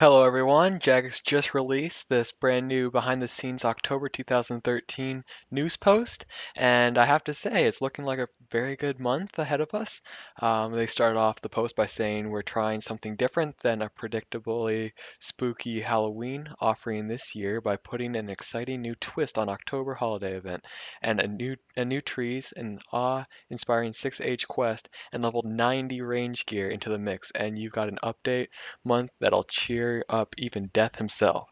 Hello everyone, Jagex just released this brand new behind the scenes October 2013 news post, and I have to say it's looking like a very good month ahead of us. They started off the post by saying we're trying something different than a predictably spooky Halloween offering this year by putting an exciting new twist on October holiday event and a new trees, an awe-inspiring 6-age quest, and level 90 range gear into the mix, and you've got an update month that'll cheer up even Death himself.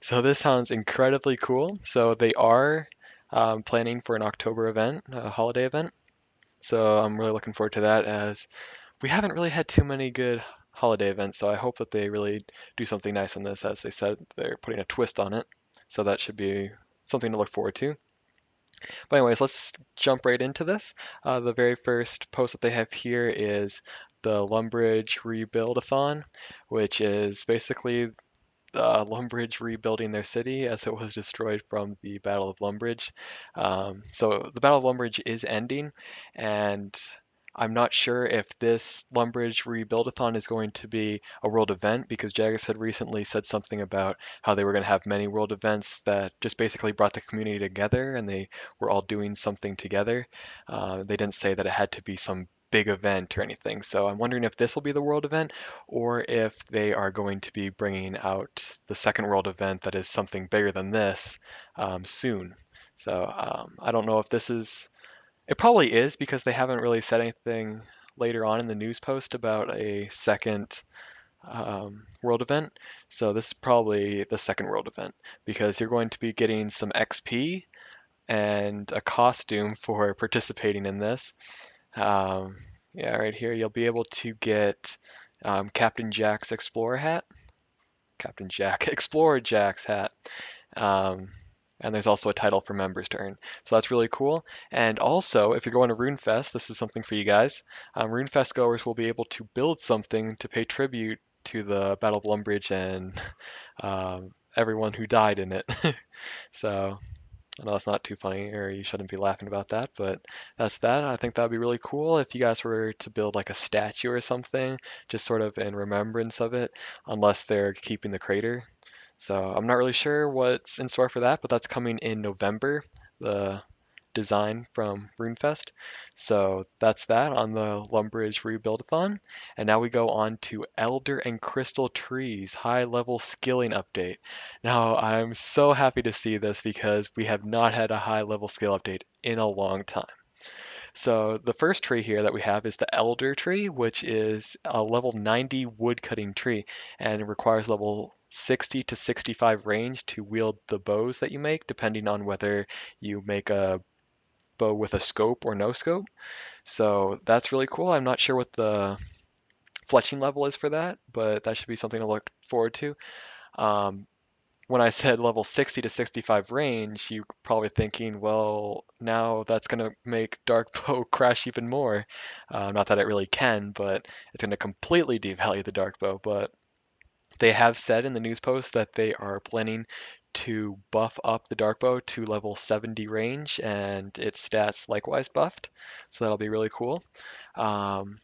So this sounds incredibly cool. So they are planning for an October event, a holiday event. So I'm really looking forward to that as we haven't really had too many good holiday events. So I hope that they really do something nice on this. As they said, they're putting a twist on it. So that should be something to look forward to. But anyways, let's jump right into this. The very first post that they have here is the Lumbridge Rebuild-a-thon, which is basically Lumbridge rebuilding their city as it was destroyed from the Battle of Lumbridge. So the Battle of Lumbridge is ending, and I'm not sure if this Lumbridge Rebuildathon is going to be a world event because Jagex had recently said something about how they were going to have many world events that just basically brought the community together and they were all doing something together. They didn't say that it had to be some big event or anything. So I'm wondering if this will be the world event or if they are going to be bringing out the second world event that is something bigger than this soon. So I don't know if this is. It probably is because they haven't really said anything later on in the news post about a second world event. So this is probably the second world event because you're going to be getting some XP and a costume for participating in this. Um, yeah, right here you'll be able to get Captain Jack's Explorer hat. Captain Jack, Explorer Jack's hat. Um, and there's also a title for members to earn. So that's really cool. And also, if you're going to RuneFest, this is something for you guys. RuneFest goers will be able to build something to pay tribute to the Battle of Lumbridge and everyone who died in it. So I know that's not too funny, or you shouldn't be laughing about that, but that's that. I think that would be really cool if you guys were to build like a statue or something, just sort of in remembrance of it, unless they're keeping the crater. So I'm not really sure what's in store for that, but that's coming in November, the design from RuneFest. So that's that on the Lumbridge Rebuildathon. And now we go on to Elder and Crystal Trees high level skilling update. Now I'm so happy to see this because we have not had a high level skill update in a long time. So the first tree here that we have is the Elder tree, which is a level 90 woodcutting tree, and it requires level 60 to 65 range to wield the bows that you make, depending on whether you make a bow with a scope or no scope. So that's really cool. I'm not sure what the fletching level is for that, but that should be something to look forward to. Um, when I said level 60 to 65 range, you're probably thinking, well, now that's going to make Dark Bow crash even more. Not that it really can, but it's going to completely devalue the Dark Bow. But they have said in the news post that they are planning to buff up the Dark Bow to level 70 range and its stats likewise buffed. So that'll be really cool. Um,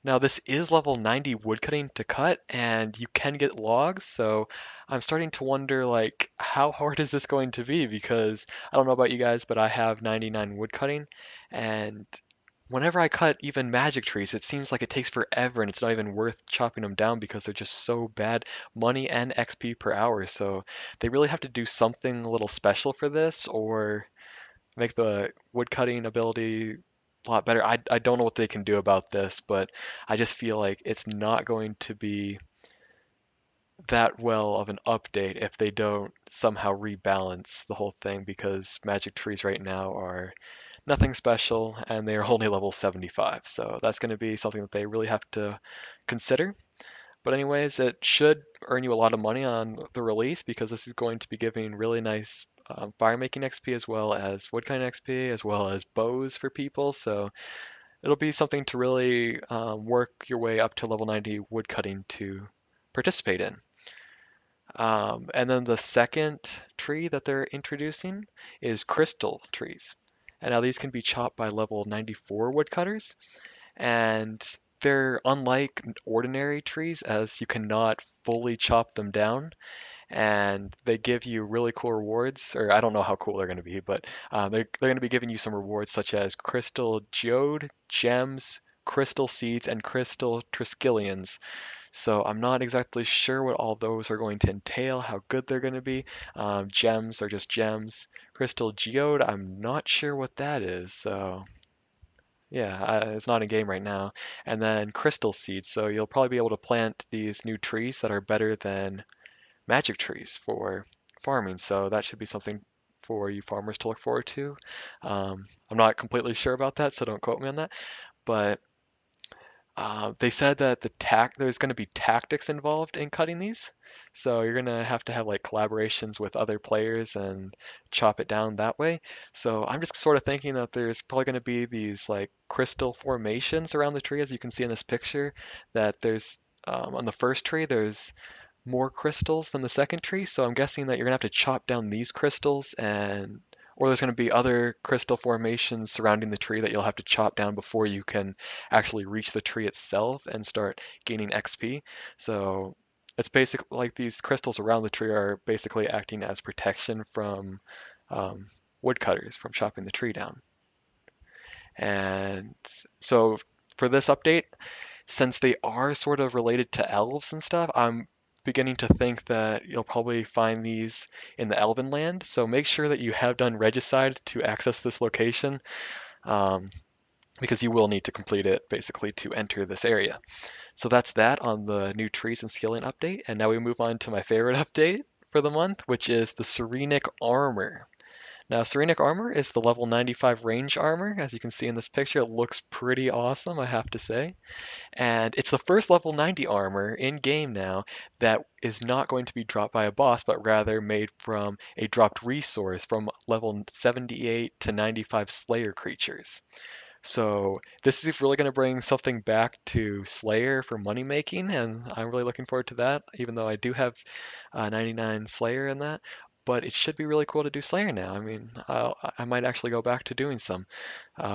Now this is level 90 woodcutting to cut, and you can get logs, so I'm starting to wonder like how hard is this going to be? Because I don't know about you guys, but I have 99 woodcutting, and whenever I cut even magic trees, it seems like it takes forever and it's not even worth chopping them down because they're just so bad money and XP per hour. So they really have to do something a little special for this or make the woodcutting ability a lot better. I don't know what they can do about this, but I just feel like it's not going to be that well of an update if they don't somehow rebalance the whole thing because magic trees right now are nothing special and they're only level 75. So that's going to be something that they really have to consider. But anyways, it should earn you a lot of money on the release because this is going to be giving really nice fire making XP as well as wood kind XP as well as bows for people. So it'll be something to really work your way up to level 90 wood cutting to participate in. And then the second tree that they're introducing is crystal trees. And now these can be chopped by level 94 woodcutters. And they're unlike ordinary trees as you cannot fully chop them down, and they give you really cool rewards, or I don't know how cool they're going to be, but they're going to be giving you some rewards such as crystal geode, gems, crystal seeds, and crystal triskelions. So I'm not exactly sure what all those are going to entail, how good they're going to be. Gems are just gems. Crystal geode, I'm not sure what that is. So yeah, it's not in game right now. And then crystal seeds. So you'll probably be able to plant these new trees that are better than magic trees for farming. So that should be something for you farmers to look forward to. I'm not completely sure about that, so don't quote me on that. But they said that there's going to be tactics involved in cutting these. So you're going to have like collaborations with other players and chop it down that way. So I'm just sort of thinking that there's probably going to be these like crystal formations around the tree, as you can see in this picture, that there's on the first tree, there's more crystals than the second tree, so I'm guessing that you're gonna have to chop down these crystals or there's gonna be other crystal formations surrounding the tree that you'll have to chop down before you can actually reach the tree itself and start gaining XP. So it's basically like these crystals around the tree are basically acting as protection from um, woodcutters from chopping the tree down. And so for this update, since they are sort of related to elves and stuff, I'm beginning to think that you'll probably find these in the Elven land. So make sure that you have done Regicide to access this location, um, because you will need to complete it basically to enter this area. So that's that on the new trees and scaling update. And now we move on to my favorite update for the month, which is the Serenic Armor. Now, Serenic Armor is the level 95 range armor. As you can see in this picture, it looks pretty awesome, I have to say. And it's the first level 90 armor in game now that is not going to be dropped by a boss, but rather made from a dropped resource from level 78 to 95 Slayer creatures. So this is really going to bring something back to Slayer for money making, and I'm really looking forward to that, even though I do have 99 Slayer in that. But it should be really cool to do Slayer now. I mean, I might actually go back to doing some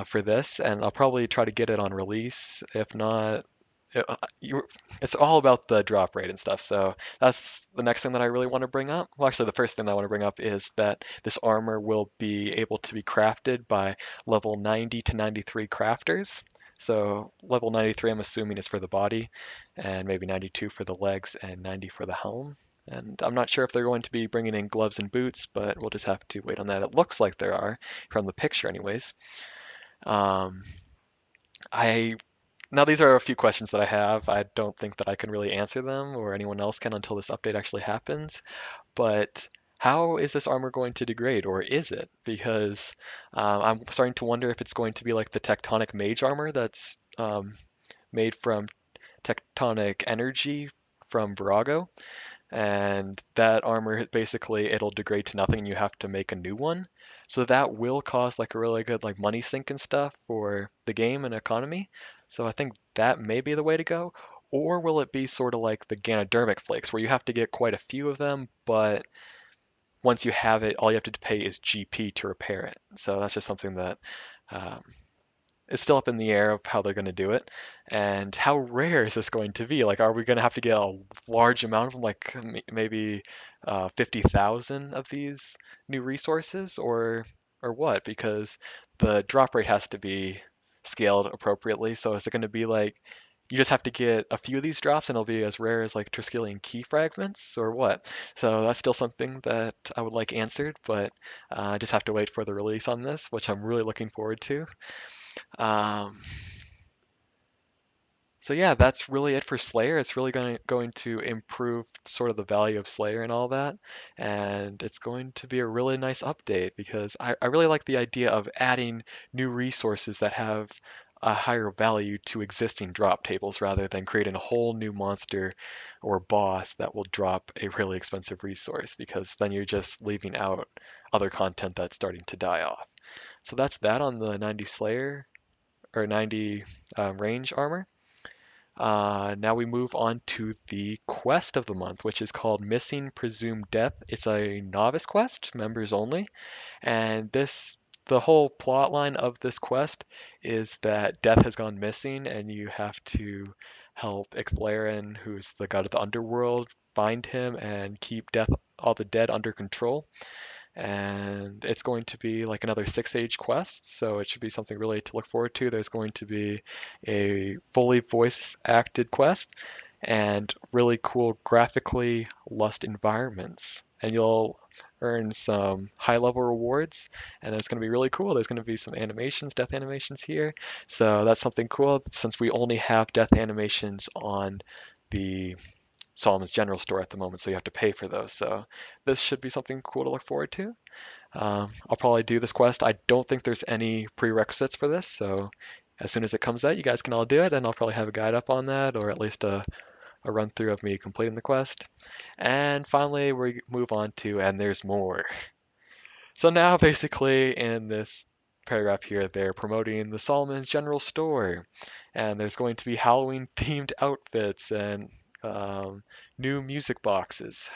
for this, and I'll probably try to get it on release. If not, it's all about the drop rate and stuff. So that's the next thing that I really want to bring up. Well, actually, the first thing that I want to bring up is that this armor will be able to be crafted by level 90 to 93 crafters. So level 93, I'm assuming, is for the body, and maybe 92 for the legs, and 90 for the helm. And I'm not sure if they're going to be bringing in gloves and boots, but we'll just have to wait on that. It looks like there are, from the picture anyways. Um, I Now these are a few questions that I have. I don't think that I can really answer them or anyone else can until this update actually happens. But how is this armor going to degrade, or is it? Because I'm starting to wonder if it's going to be like the Tectonic Mage armor that's made from Tectonic Energy from Virago, and that armor basically it'll degrade to nothing and you have to make a new one. So that will cause like a really good like money sink and stuff for the game and economy. So I think that may be the way to go. Or will it be sort of like the Ganodermic flakes where you have to get quite a few of them, but once you have it, all you have to pay is GP to repair it. So that's just something that um, it's still up in the air of how they're going to do it. And how rare is this going to be? Like, are we going to have to get a large amount of them, like maybe 50,000 of these new resources, or what? Because the drop rate has to be scaled appropriately. So is it going to be like you just have to get a few of these drops and it'll be as rare as like Triskelion key fragments, or what? So that's still something that I would like answered, but I just have to wait for the release on this, which I'm really looking forward to. Um, so yeah, that's really it for Slayer. It's really going to improve sort of the value of Slayer and all that, and it's going to be a really nice update because I really like the idea of adding new resources that have a higher value to existing drop tables rather than creating a whole new monster or boss that will drop a really expensive resource because then you're just leaving out other content that's starting to die off. So that's that on the 90 Slayer or 90 range armor. Now we move on to the quest of the month, which is called Missing Presumed Death. It's a novice quest, members only, and this the whole plot line of this quest is that Death has gone missing, and you have to help Ictharion, who's the god of the underworld, find him and keep Death all the dead under control. And it's going to be like another 6 age quest, so it should be something really to look forward to. There's going to be a fully voice acted quest and really cool graphically lust environments, and you'll earn some high level rewards, and it's going to be really cool. There's going to be some animations, death animations here, so that's something cool since we only have death animations on the Solomon's General Store at the moment, so you have to pay for those. So this should be something cool to look forward to. I'll probably do this quest. I don't think there's any prerequisites for this, so as soon as it comes out, you guys can all do it, and I'll probably have a guide up on that, or at least a run through of me completing the quest. And finally, we move on to, and there's more. So now, basically, in this paragraph here, they're promoting the Solomon's General Store, and there's going to be Halloween themed outfits and um, new music boxes.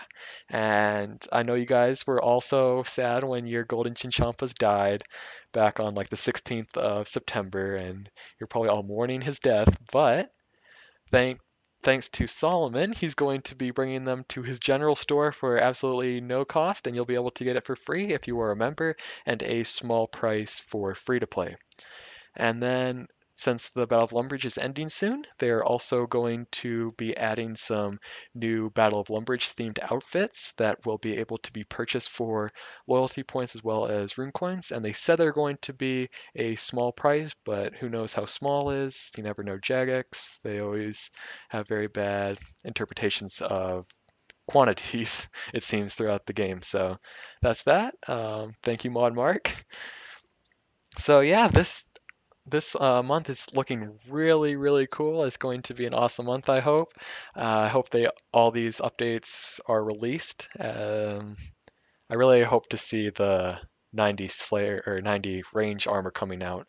And I know you guys were also sad when your golden chinchompas died back on like the 16th of September, and you're probably all mourning his death, but Thank, thanks to Solomon, he's going to be bringing them to his general store for absolutely no cost, and you'll be able to get it for free if you are a member, and a small price for free to play. And then, since the Battle of Lumbridge is ending soon, they're also going to be adding some new Battle of Lumbridge themed outfits that will be able to be purchased for loyalty points as well as rune coins. And they said they're going to be a small price, but who knows how small is? You never know Jagex. They always have very bad interpretations of quantities, it seems, throughout the game. So that's that. Thank you, Mod Mark. So yeah, this month is looking really, really cool. It's going to be an awesome month, I hope. I hope they all these updates are released. I really hope to see the 90 Slayer or 90 range armor coming out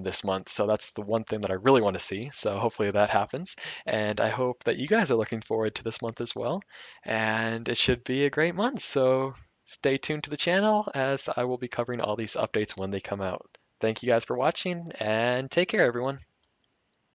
this month. So that's the one thing that I really want to see. So hopefully that happens. And I hope that you guys are looking forward to this month as well. And it should be a great month. So stay tuned to the channel as I will be covering all these updates when they come out. Thank you guys for watching and take care, everyone.